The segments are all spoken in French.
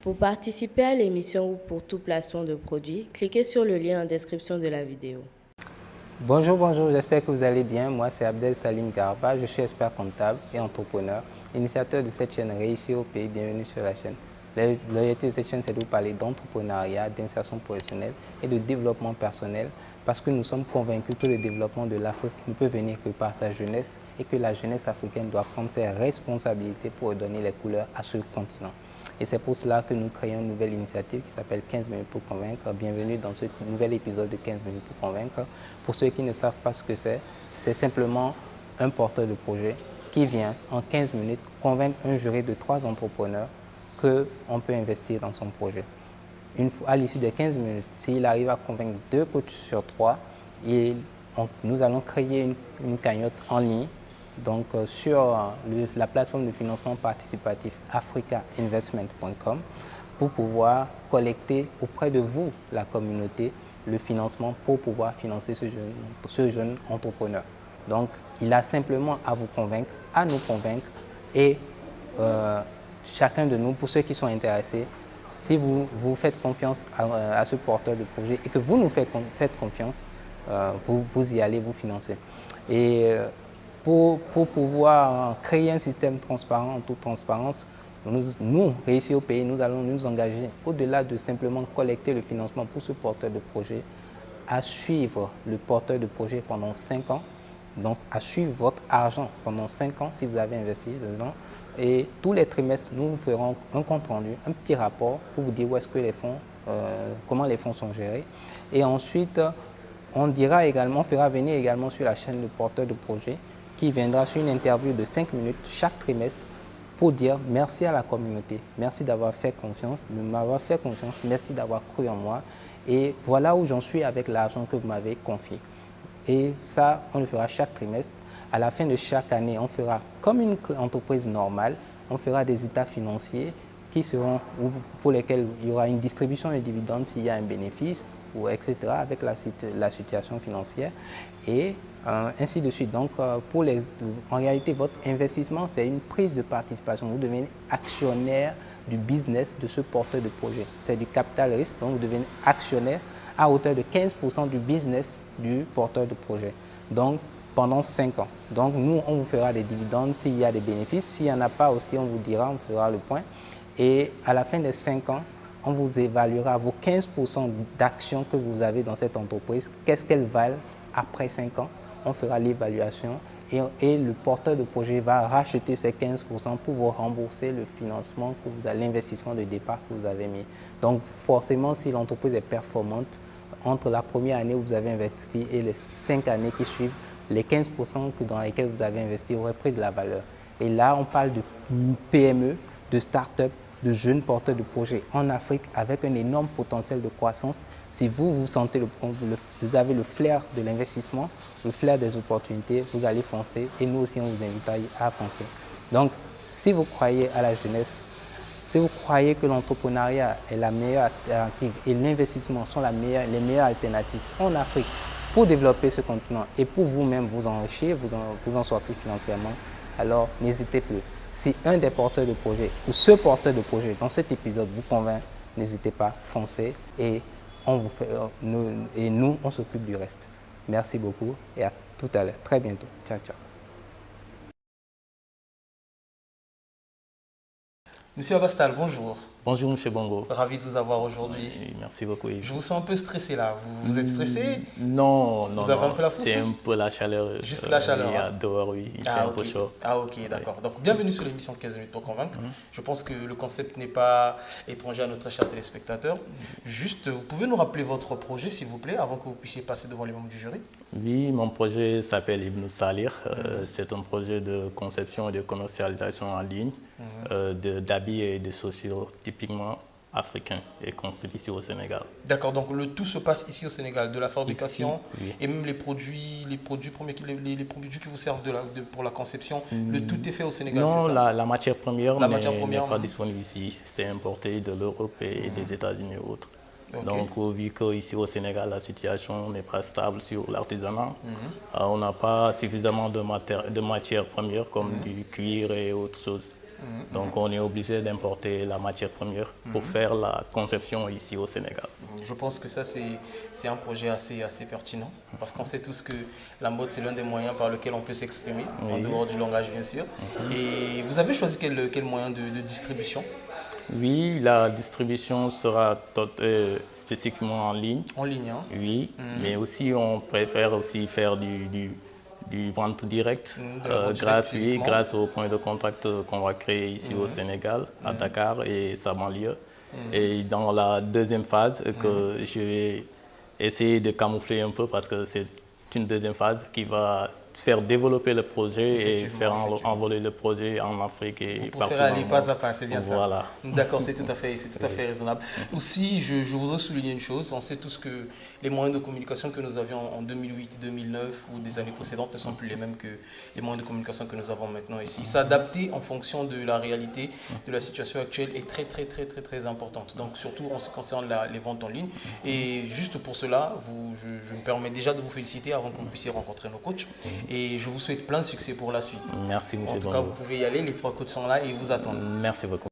Pour participer à l'émission ou pour tout placement de produit, cliquez sur le lien en description de la vidéo. Bonjour, j'espère que vous allez bien. Moi, c'est Abdel Salim Garba, je suis expert comptable et entrepreneur, initiateur de cette chaîne Réussir au pays. Bienvenue sur la chaîne. L'objectif de cette chaîne, c'est de vous parler d'entrepreneuriat, d'insertion professionnelle et de développement personnel parce que nous sommes convaincus que le développement de l'Afrique ne peut venir que par sa jeunesse et que la jeunesse africaine doit prendre ses responsabilités pour donner les couleurs à ce continent. Et c'est pour cela que nous créons une nouvelle initiative qui s'appelle 15 minutes pour convaincre. Bienvenue dans ce nouvel épisode de 15 minutes pour convaincre. Pour ceux qui ne savent pas ce que c'est simplement un porteur de projet qui vient en 15 minutes convaincre un jury de 3 entrepreneurs qu'on peut investir dans son projet. À l'issue de 15 minutes, s'il arrive à convaincre 2 coachs sur 3, nous allons créer une cagnotte en ligne donc, sur la plateforme de financement participatif africainvestment.com pour pouvoir collecter auprès de vous, la communauté, le financement pour pouvoir financer ce jeune entrepreneur. Donc, il a simplement à vous convaincre, à nous convaincre et chacun de nous, pour ceux qui sont intéressés, si vous faites confiance à ce porteur de projet et que vous nous faites confiance, vous y allez, vous financez. Et pour pouvoir créer un système transparent, en toute transparence, nous, Réussir au pays, nous allons nous engager, au-delà de simplement collecter le financement pour ce porteur de projet, à suivre le porteur de projet pendant 5 ans, donc à suivre votre argent pendant 5 ans si vous avez investi dedans. Et tous les trimestres, nous vous ferons un compte rendu, un petit rapport pour vous dire où est-ce que les fonds, comment les fonds sont gérés. Et ensuite, on fera venir également sur la chaîne le porteur de projet qui viendra sur une interview de 5 minutes chaque trimestre pour dire merci à la communauté, merci d'avoir fait confiance, de m'avoir fait confiance, merci d'avoir cru en moi et voilà où j'en suis avec l'argent que vous m'avez confié. Et ça, on le fera chaque trimestre. À la fin de chaque année, on fera comme une entreprise normale, on fera des états financiers pour lesquels il y aura une distribution de dividendes s'il y a un bénéfice, ou etc. avec la situation financière et ainsi de suite. Donc, en réalité, votre investissement, c'est une prise de participation. Vous devenez actionnaire du business de ce porteur de projet. C'est du capital risque, donc vous devenez actionnaire à hauteur de 15% du business du porteur de projet. Donc, pendant 5 ans. Donc, nous, on vous fera des dividendes s'il y a des bénéfices. S'il n'y en a pas aussi, on vous dira, on fera le point. Et à la fin des 5 ans, on vous évaluera vos 15% d'actions que vous avez dans cette entreprise. Qu'est-ce qu'elles valent après 5 ans? On fera l'évaluation et le porteur de projet va racheter ces 15% pour vous rembourser le financement, l'investissement de départ que vous avez mis. Donc forcément, si l'entreprise est performante, entre la première année où vous avez investi et les 5 années qui suivent, les 15% dans lesquels vous avez investi auraient pris de la valeur. Et là, on parle de PME, de start-up, de jeunes porteurs de projets en Afrique avec un énorme potentiel de croissance. Si vous avez le flair de l'investissement, le flair des opportunités, vous allez foncer et nous aussi on vous invite à foncer. Donc, si vous croyez à la jeunesse, si vous croyez que l'entrepreneuriat est la meilleure alternative et l'investissement sont les meilleures alternatives en Afrique pour développer ce continent et pour vous-même vous enrichir, vous en sortir financièrement, alors n'hésitez plus. Si un des porteurs de projet ou ce porteur de projet dans cet épisode vous convainc, n'hésitez pas, foncez et nous, on s'occupe du reste. Merci beaucoup et à tout à l'heure. Très bientôt. Ciao, ciao. Monsieur Abastal, bonjour. Bonjour, M. Bongo. Ravi de vous avoir aujourd'hui. Oui, merci beaucoup. Je vous sens un peu stressé là. Vous êtes stressé? Non, Vous avez un peu la frousse? c'est un peu la chaleur. Juste la chaleur. Il y a dehors, oui, il fait un peu chaud. Ah ok, d'accord. Donc bienvenue sur l'émission 15 minutes pour convaincre. Je pense que le concept n'est pas étranger à nos très chers téléspectateurs. Juste, vous pouvez nous rappeler votre projet s'il vous plaît avant que vous puissiez passer devant les membres du jury? Oui, mon projet s'appelle Ibn Salir. C'est un projet de conception et de commercialisation en ligne d'habits et de chaussures typiquement africain et construit ici au Sénégal. D'accord, donc le tout se passe ici au Sénégal, de la fabrication ici, oui. Et même les produits premiers, les produits qui vous servent pour la conception, le tout est fait au Sénégal, non, c'est ça? la matière première n'est pas disponible ici, c'est importé de l'Europe et des États-Unis et autres. Okay. Donc, vu qu'ici au Sénégal, la situation n'est pas stable sur l'artisanat, on n'a pas suffisamment de matières premières comme du cuir et autres choses. Donc on est obligé d'importer la matière première pour faire la conception ici au Sénégal. Je pense que ça, c'est un projet assez pertinent parce qu'on sait tous que la mode, c'est l'un des moyens par lequel on peut s'exprimer, en dehors du langage, bien sûr. Et vous avez choisi quel moyen de distribution? Oui, la distribution sera spécifiquement en ligne. En ligne, hein? Oui, mais aussi on préfère aussi faire du vente directe grâce au point de contact qu'on va créer ici au Sénégal, à Dakar et sa banlieue. Et dans la deuxième phase, que je vais essayer de camoufler un peu parce que c'est une deuxième phase qui va faire développer le projet et faire envoler le projet en Afrique et pour partout faire dans aller le pas monde. à pas, c'est bien Voilà. ça. D'accord, c'est tout à fait raisonnable. Aussi, je voudrais souligner une chose. On sait tous que les moyens de communication que nous avions en 2008, 2009 ou des années précédentes ne sont plus les mêmes que les moyens de communication que nous avons maintenant ici. S'adapter en fonction de la réalité, de la situation actuelle est très importante. Donc surtout en ce qui concerne les ventes en ligne. Et juste pour cela, je me permets déjà de vous féliciter avant que vous puissiez rencontrer nos coachs. Et je vous souhaite plein de succès pour la suite. Merci, monsieur. En tout cas, vous pouvez y aller, les 3 coachs sont là et vous attendent. Merci beaucoup.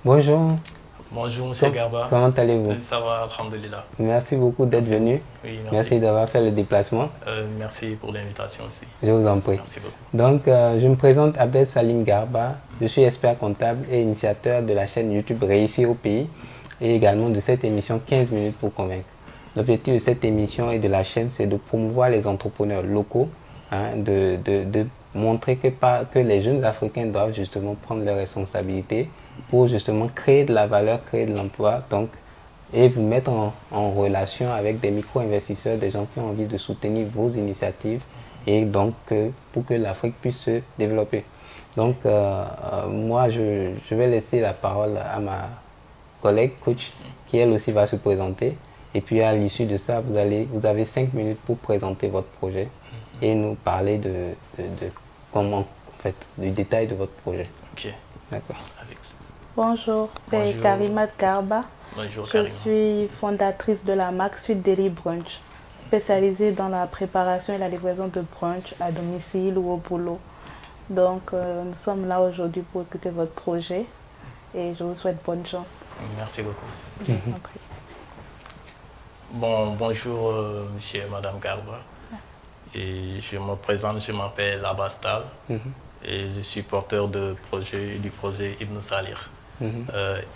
Bonjour. Bonjour, monsieur Garba. Comment allez-vous? Ça va, alhamdulillah. Merci beaucoup d'être venu. Oui, merci d'avoir fait le déplacement. Merci pour l'invitation aussi. Je vous en prie. Merci beaucoup. Donc, je me présente Abdel Salim Garba. Je suis expert comptable et initiateur de la chaîne YouTube Réussir au pays et également de cette émission 15 minutes pour convaincre. L'objectif de cette émission et de la chaîne, c'est de promouvoir les entrepreneurs locaux, hein, de montrer que les jeunes Africains doivent justement prendre leurs responsabilités pour justement créer de la valeur, créer de l'emploi, donc, et vous mettre en relation avec des micro-investisseurs, des gens qui ont envie de soutenir vos initiatives et donc pour que l'Afrique puisse se développer. Donc, moi, je vais laisser la parole à ma collègue coach qui elle aussi va se présenter. Et puis à l'issue de ça, vous avez 5 minutes pour présenter votre projet et nous parler de comment, en fait, du détail de votre projet. Ok. D'accord. Bonjour, c'est Karimat Garba. Bonjour, je suis fondatrice de la marque Sweet Deli Brunch, spécialisée dans la préparation et la livraison de brunch à domicile ou au boulot. Donc, nous sommes là aujourd'hui pour écouter votre projet et je vous souhaite bonne chance. Merci beaucoup. Je vous en prie. Bon, bonjour, monsieur et madame Garba. Et je me présente, je m'appelle Abastal et je suis porteur du projet Ibn Salir.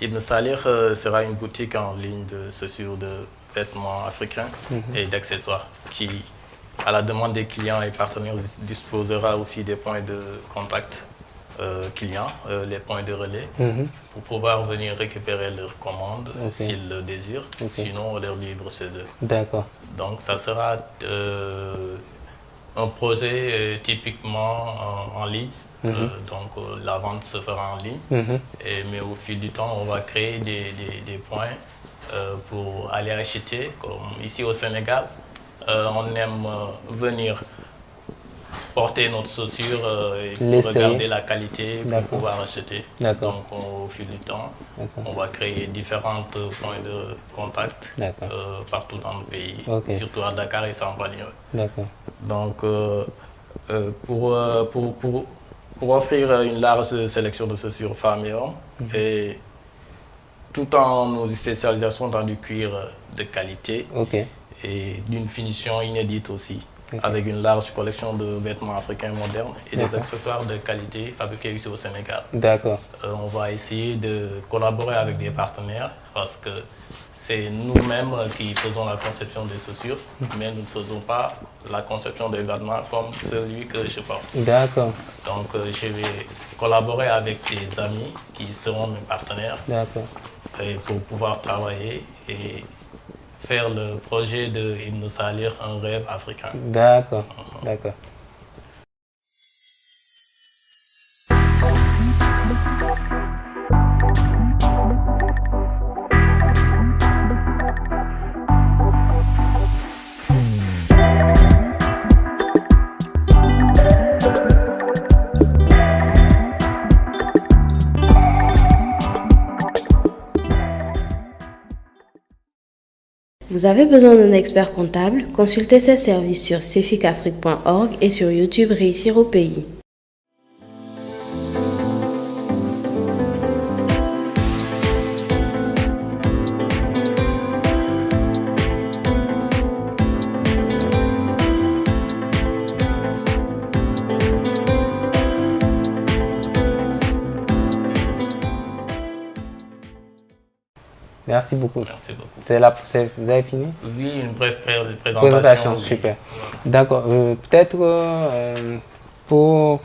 Ibn Salir sera une boutique en ligne de chaussures de vêtements africains et d'accessoires qui, à la demande des clients et partenaires, disposera aussi des points de contact clients, les points de relais, pour pouvoir venir récupérer leurs commandes s'ils le désirent. Sinon, on leur livre chez eux. D'accord. Donc, ça sera un projet typiquement en ligne. Donc la vente se fera en ligne, mais au fil du temps, on va créer des points pour aller acheter. Comme ici au Sénégal, on aime venir porter notre chaussure et regarder la qualité pour pouvoir acheter. Donc au fil du temps, on va créer différents points de contact partout dans le pays, surtout à Dakar et sans banlieue. Donc pour offrir une large sélection de chaussures femmes et hommes, et tout en nos spécialisations dans du cuir de qualité et d'une finition inédite aussi. avec une large collection de vêtements africains modernes et des accessoires de qualité fabriqués ici au Sénégal. D'accord. On va essayer de collaborer avec des partenaires parce que c'est nous-mêmes qui faisons la conception des chaussures, mais nous ne faisons pas la conception des vêtements comme celui que je porte. D'accord. Donc je vais collaborer avec des amis qui seront mes partenaires pour pouvoir travailler et faire le projet de Ibn Salir, un rêve africain. D'accord, d'accord. Vous avez besoin d'un expert comptable? Consultez ses services sur ceficafrique.org et sur YouTube Réussir au pays. Merci beaucoup. Merci beaucoup. Vous avez fini? Oui, une brève présentation. Super. D'accord. Peut-être pour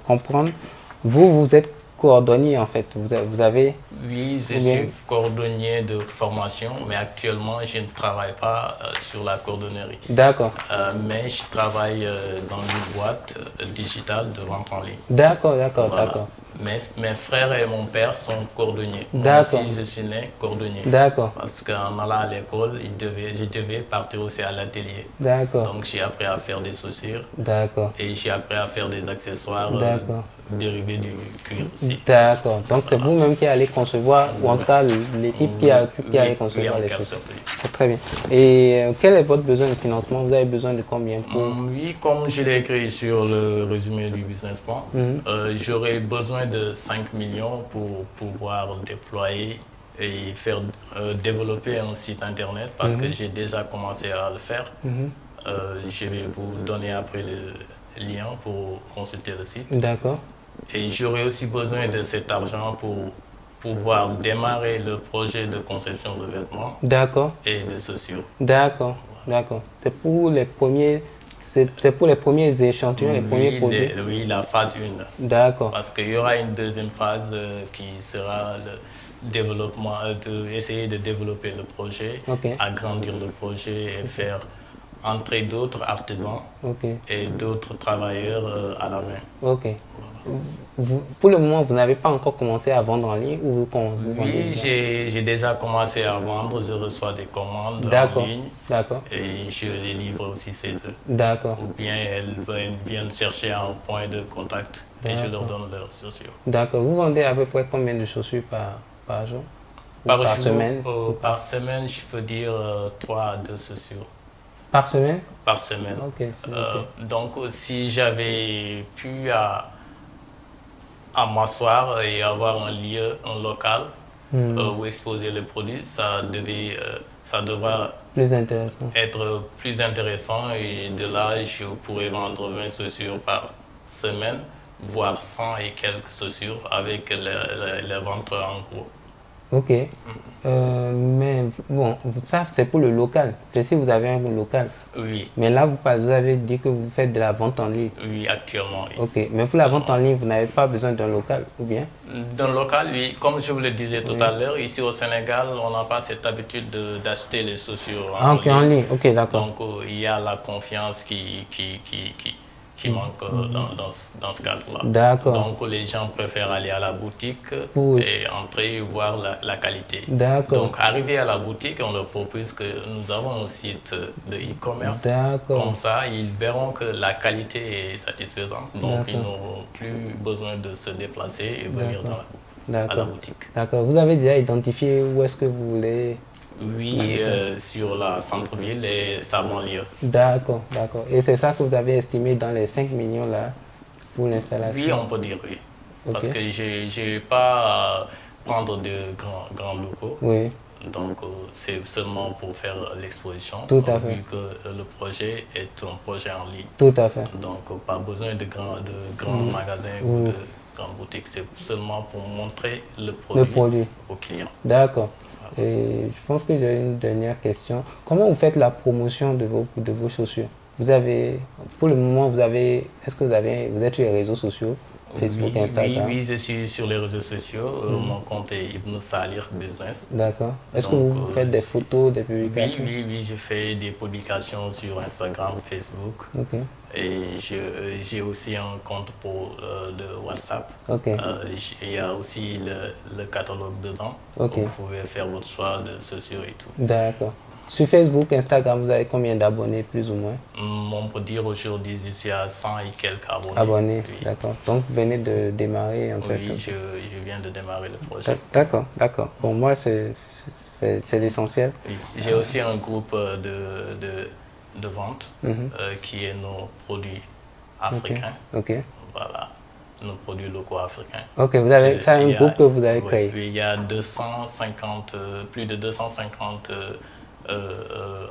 comprendre, vous êtes cordonnier en fait. Vous avez... Oui, je suis cordonnier de formation, mais actuellement je ne travaille pas sur la cordonnerie. D'accord. Mais je travaille dans une boîte digitale de vente en ligne. D'accord. Mes frères et mon père sont cordonniers. Moi aussi, je suis né cordonnier. D'accord. Parce qu'en allant à l'école, je devais partir aussi à l'atelier. D'accord. Donc j'ai appris à faire des chaussures. D'accord. Et j'ai appris à faire des accessoires dérivés du cuir aussi. D'accord. Donc c'est vous-même qui allez concevoir, ou en tout cas l'équipe qui allait concevoir les choses. C'est très bien. Et quel est votre besoin de financement? Vous avez besoin de combien pour... Oui, comme je l'ai écrit sur le résumé du business plan, j'aurais besoin de 5 millions pour pouvoir déployer et faire développer un site internet parce que j'ai déjà commencé à le faire. Je vais vous donner après le lien pour consulter le site. D'accord. Et j'aurais aussi besoin de cet argent pour pouvoir démarrer le projet de conception de vêtements et de chaussures. D'accord. C'est pour les premiers... C'est pour les premiers échantillons, les premiers produits? Oui, la phase 1. D'accord. Parce qu'il y aura une deuxième phase qui sera le développement, essayer de développer le projet, agrandir le projet et faire entrer d'autres artisans et d'autres travailleurs à la main. Pour le moment, vous n'avez pas encore commencé à vendre en ligne ou oui, j'ai déjà commencé à vendre. Je reçois des commandes en ligne. Et je les livre aussi chez eux. Ou bien elles viennent chercher un point de contact et je leur donne leurs chaussures. D'accord. Vous vendez à peu près combien de chaussures par jour? Par semaine? Par semaine, je peux dire 3 à 2 chaussures. Par semaine? Par semaine. Donc, si j'avais pu à m'asseoir et avoir un lieu, un local où exposer les produits, ça devra être plus intéressant et de là, je pourrais vendre 20 chaussures par semaine, voire 100 et quelques chaussures avec les ventes en gros. Mais bon, ça c'est pour le local, c'est si vous avez un local. Oui. Mais là, vous avez dit que vous faites de la vente en ligne. Oui, actuellement, oui. Mais pour la vente en ligne, vous n'avez pas besoin d'un local, ou bien? D'un local, oui. Comme je vous le disais tout à l'heure, ici au Sénégal, on n'a pas cette habitude d'acheter les chaussures en ligne. D'accord. Donc, il y a la confiance qui manque dans ce cadre-là. D'accord. Donc les gens préfèrent aller à la boutique et entrer et voir la qualité. D'accord. Donc arriver à la boutique, on leur propose que nous avons un site de e-commerce. Comme ça, ils verront que la qualité est satisfaisante. Donc ils n'auront plus besoin de se déplacer et venir à la boutique. D'accord. Vous avez déjà identifié où est-ce que vous voulez... Oui, sur la centre-ville et sa banlieue. D'accord. Et c'est ça que vous avez estimé dans les 5 millions là pour l'installation? Oui, on peut dire oui. Parce que je n'ai pas à prendre de grands locaux. Donc, c'est seulement pour faire l'exposition. Tout à fait. Vu que le projet est un projet en ligne. Tout à fait. Donc, pas besoin de grands magasins ou de grandes boutiques. C'est seulement pour montrer le produit aux clients. D'accord. Et je pense que j'ai une dernière question. Comment vous faites la promotion de vos chaussures? Vous avez, pour le moment, est-ce que vous êtes sur les réseaux sociaux? Facebook, Instagram? Oui, je suis sur les réseaux sociaux. Mon compte est Ibn Salir Business. D'accord. Est-ce que vous faites des photos, des publications? Oui, je fais des publications sur Instagram, Facebook. Ok. Et j'ai aussi un compte pour le WhatsApp. Ok. Il y a aussi le catalogue dedans. Ok. Vous pouvez faire votre choix de sociaux et tout. D'accord. Sur Facebook, Instagram, vous avez combien d'abonnés, plus ou moins? On peut dire aujourd'hui, je suis à 100 et quelques abonnés. Abonnés, oui. d'accord. Donc, vous venez de démarrer, en fait. Oui, je viens de démarrer le projet. D'accord, d'accord. Pour moi, c'est l'essentiel. Oui. J'ai aussi un groupe de vente qui est nos produits africains. Ok. Voilà, nos produits locaux africains. Ok, c'est un groupe que vous avez créé. Oui, il y a plus de 250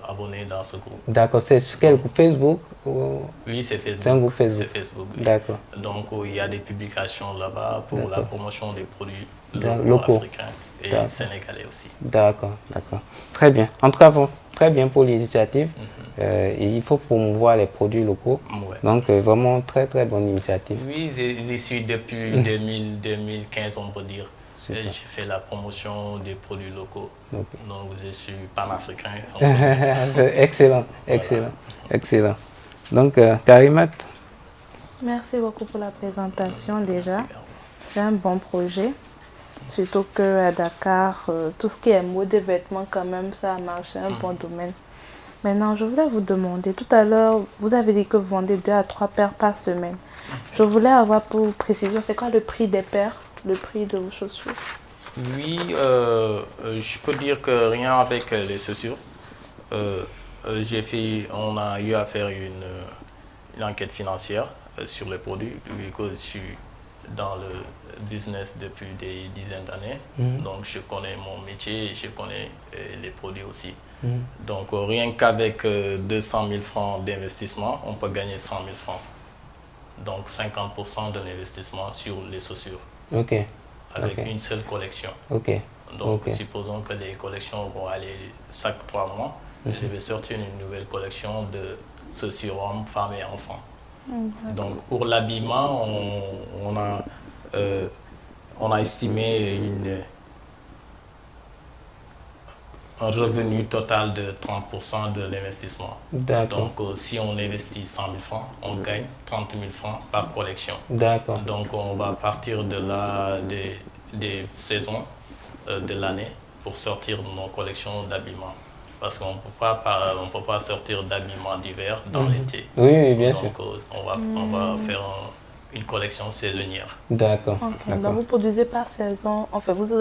abonnés dans ce groupe. D'accord, c'est sur quel groupe? Facebook ou... Oui, c'est Facebook. C'est un groupe Facebook. C'est Facebook, oui. D'accord. Donc, il y a des publications là-bas pour la promotion des produits locaux africains et sénégalais aussi. D'accord, d'accord. Très bien. En tout cas, très bien pour l'initiative. Il faut promouvoir les produits locaux. Ouais. Donc, vraiment, très, très bonne initiative. Oui, j'y suis depuis 2015, on peut dire. J'ai fait la promotion des produits locaux. Donc, je suis panafricain. C'est excellent, excellent, excellent. Donc, Karimat. Merci beaucoup pour la présentation déjà. C'est un bon projet. Surtout qu'à Dakar, tout ce qui est mode et vêtements, quand même, ça a marché, un bon domaine. Maintenant, je voulais vous demander, tout à l'heure, vous avez dit que vous vendez 2 à 3 paires par semaine. Je voulais avoir pour précision, c'est quoi le prix des paires, le prix de vos chaussures? Oui, je peux dire que rien avec les chaussures. On a eu à faire une enquête financière sur les produits, vu que je suis dans le business depuis des dizaines d'années. Donc, je connais mon métier et je connais les produits aussi. Donc, rien qu'avec 200 000 francs d'investissement, on peut gagner 100 000 francs. Donc, 50% de l'investissement sur les chaussures. Ok. Avec une seule collection. Ok. Donc, supposons que les collections vont aller chaque 3 mois. Je vais sortir une nouvelle collection de chaussures hommes, femmes et enfants. Donc, pour l'habillement, on a estimé un revenu total de 30% de l'investissement. Donc, si on investit 100 000 francs, on gagne 30 000 francs par collection. Donc, on va partir de là des saisons de l'année pour sortir nos collections d'habillement. Parce qu'on ne peut pas sortir d'habillement d'hiver dans l'été. Oui, bien sûr. Donc, on va faire une collection saisonnière. D'accord. Donc, vous produisez par saison. En fait, vous vous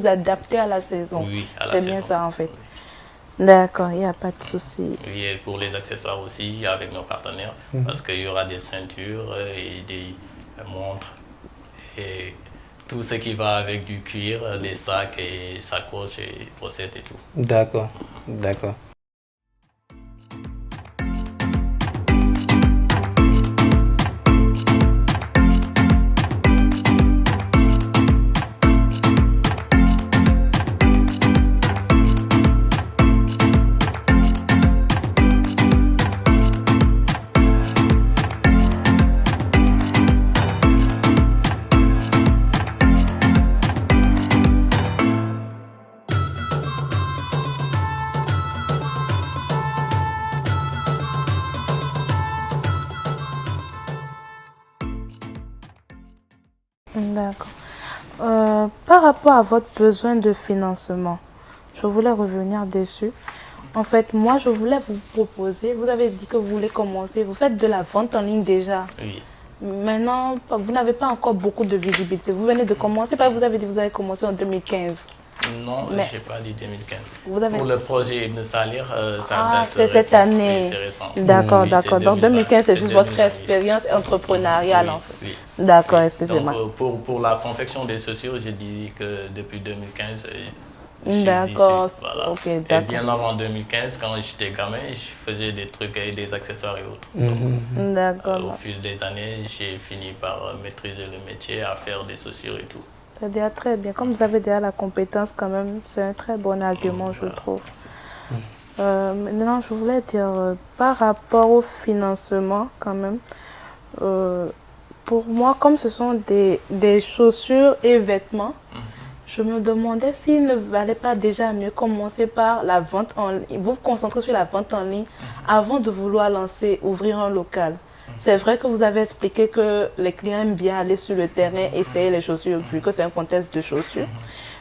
adaptez à la saison. Oui, à la saison. C'est bien ça, en fait. D'accord, il n'y a pas de souci. Oui, et pour les accessoires aussi, avec nos partenaires, parce qu'il y aura des ceintures et des montres et tout ce qui va avec du cuir, les sacs et sacoches et pochettes et tout. D'accord, d'accord. D'accord. Par rapport à votre besoin de financement, je voulais revenir dessus. En fait, moi, je voulais vous proposer, vous avez dit que vous voulez commencer, vous faites de la vente en ligne déjà. Oui. Maintenant, vous n'avez pas encore beaucoup de visibilité. Vous venez de commencer, parce que vous avez dit que vous avez commencé en 2015. Non, je n'ai pas dit 2015. Pour le projet Ibn Salir, ça date c'est cette année. D'accord, d'accord. Donc 2015, c'est juste votre expérience entrepreneuriale en fait. Oui. D'accord, excusez-moi. Donc pour la confection des chaussures, j'ai dit que depuis 2015, D'accord. Voilà. Ok, et d'accord. bien avant 2015, quand j'étais gamin, je faisais des trucs avec des accessoires et autres. Donc, D'accord. au fil des années, j'ai fini par maîtriser le métier, à faire des chaussures et tout. C'est déjà très bien. Comme vous avez déjà la compétence quand même, c'est un très bon argument, je trouve. Maintenant, je voulais dire, par rapport au financement quand même, pour moi, comme ce sont des chaussures et vêtements, je me demandais s'il ne valait pas déjà mieux commencer par la vente en ligne, vous concentrer sur la vente en ligne avant de vouloir ouvrir un local. C'est vrai que vous avez expliqué que les clients aiment bien aller sur le terrain, essayer les chaussures, vu que c'est un contexte de chaussures.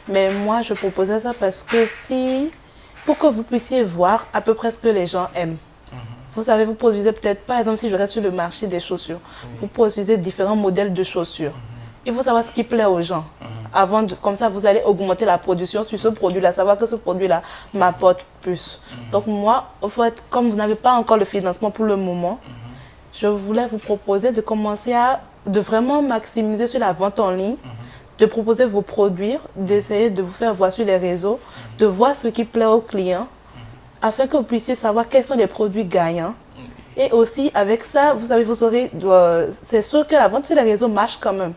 Mais moi, je proposais ça parce que pour que vous puissiez voir à peu près ce que les gens aiment. Vous savez, vous produisez peut-être, par exemple, si je reste sur le marché des chaussures, vous produisez différents modèles de chaussures. Il faut savoir ce qui plaît aux gens. Comme ça, vous allez augmenter la production sur ce produit-là, savoir que ce produit-là m'apporte plus. Donc moi, au fait, comme vous n'avez pas encore le financement pour le moment, je voulais vous proposer de commencer de vraiment maximiser sur la vente en ligne, de proposer vos produits, d'essayer de vous faire voir sur les réseaux, de voir ce qui plaît aux clients, afin que vous puissiez savoir quels sont les produits gagnants. Et aussi, avec ça, vous savez, c'est sûr que la vente sur les réseaux marche quand même.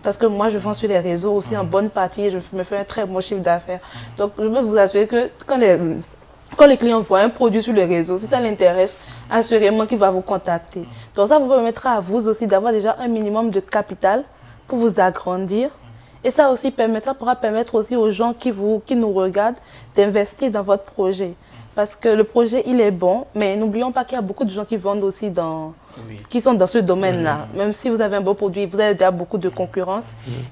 Parce que moi, je vends sur les réseaux aussi en bonne partie et je me fais un très bon chiffre d'affaires. Donc, je peux vous assurer que quand les clients voient un produit sur les réseaux, si ça l'intéresse, assurément qu'il va vous contacter. Donc, ça vous permettra à vous aussi d'avoir déjà un minimum de capital pour vous agrandir. Et ça aussi pourra permettre aussi aux gens qui nous regardent d'investir dans votre projet. Parce que le projet, il est bon, mais n'oublions pas qu'il y a beaucoup de gens qui vendent aussi qui sont dans ce domaine-là. Même si vous avez un bon produit, vous avez déjà beaucoup de concurrence.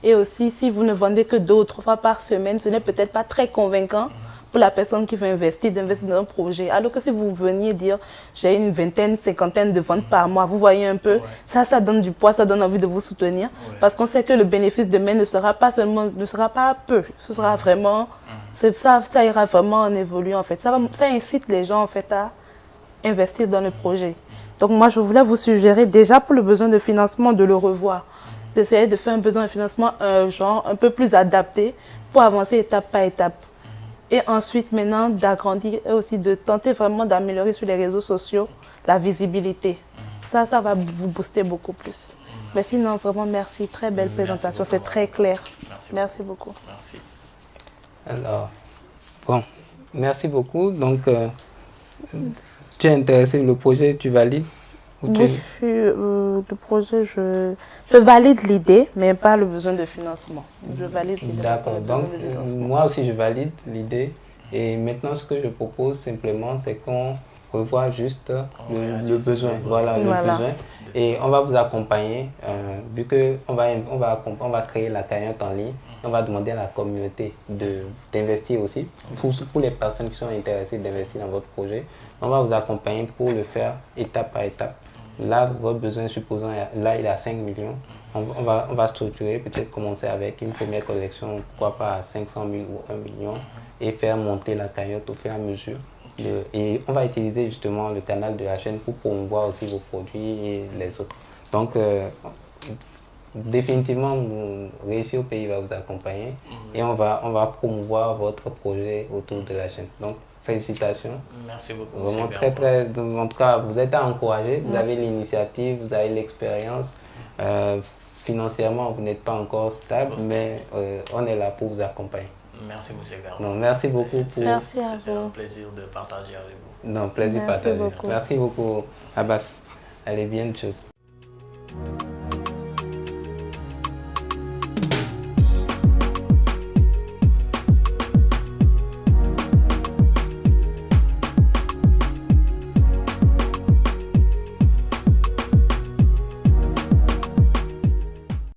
Et aussi, si vous ne vendez que 2 ou 3 fois par semaine, ce n'est peut-être pas très convaincant pour la personne qui veut d'investir dans un projet. Alors que si vous veniez dire, j'ai une vingtaine, cinquantaine de ventes par mois, vous voyez un peu, ça donne du poids, ça donne envie de vous soutenir. Parce qu'on sait que le bénéfice demain ne sera pas peu, ce sera vraiment... Ça ira vraiment en évoluant en fait. Ça incite les gens en fait à investir dans le projet. Donc moi je voulais vous suggérer déjà pour le besoin de financement de le revoir. D'essayer de faire un besoin de financement un peu plus adapté pour avancer étape par étape. Et ensuite maintenant d'agrandir et aussi de tenter vraiment d'améliorer sur les réseaux sociaux la visibilité. Ça va vous booster beaucoup plus. Mais sinon vraiment merci, très belle présentation, c'est très clair. Merci beaucoup. Merci. Alors, bon, merci beaucoup. Donc, tu es intéressé, le projet, tu valides le projet, je valide l'idée, mais pas le besoin de financement. Je valide l'idée. D'accord, donc moi aussi je valide l'idée. Et maintenant, ce que je propose simplement, c'est qu'on revoie juste le besoin. Voilà, le besoin. Et on va vous accompagner, vu qu'on va créer la cagnotte en ligne. On va demander à la communauté d'investir aussi, pour les personnes qui sont intéressées d'investir dans votre projet. On va vous accompagner pour le faire étape par étape. Là, votre besoin, supposons, là, il est à 5 millions. On va structurer, peut-être commencer avec une première collection, pourquoi pas à 500 000 ou 1 million, et faire monter la cagnotte au fur et à mesure. Et on va utiliser justement le canal de la chaîne pour promouvoir aussi vos produits et les autres. Donc, définitivement, Réussir au pays va vous accompagner et on va promouvoir votre projet autour de la chaîne. Donc, félicitations. Merci beaucoup. Vraiment en tout cas, vous êtes à encourager, vous avez l'initiative, vous avez l'expérience. Financièrement, vous n'êtes pas encore stable, mais on est là pour vous accompagner. Merci, M. Garba. Non, merci beaucoup. C'est un plaisir de partager avec vous. Non, plaisir partagé. Merci beaucoup, Abbas. Allez, bien de choses.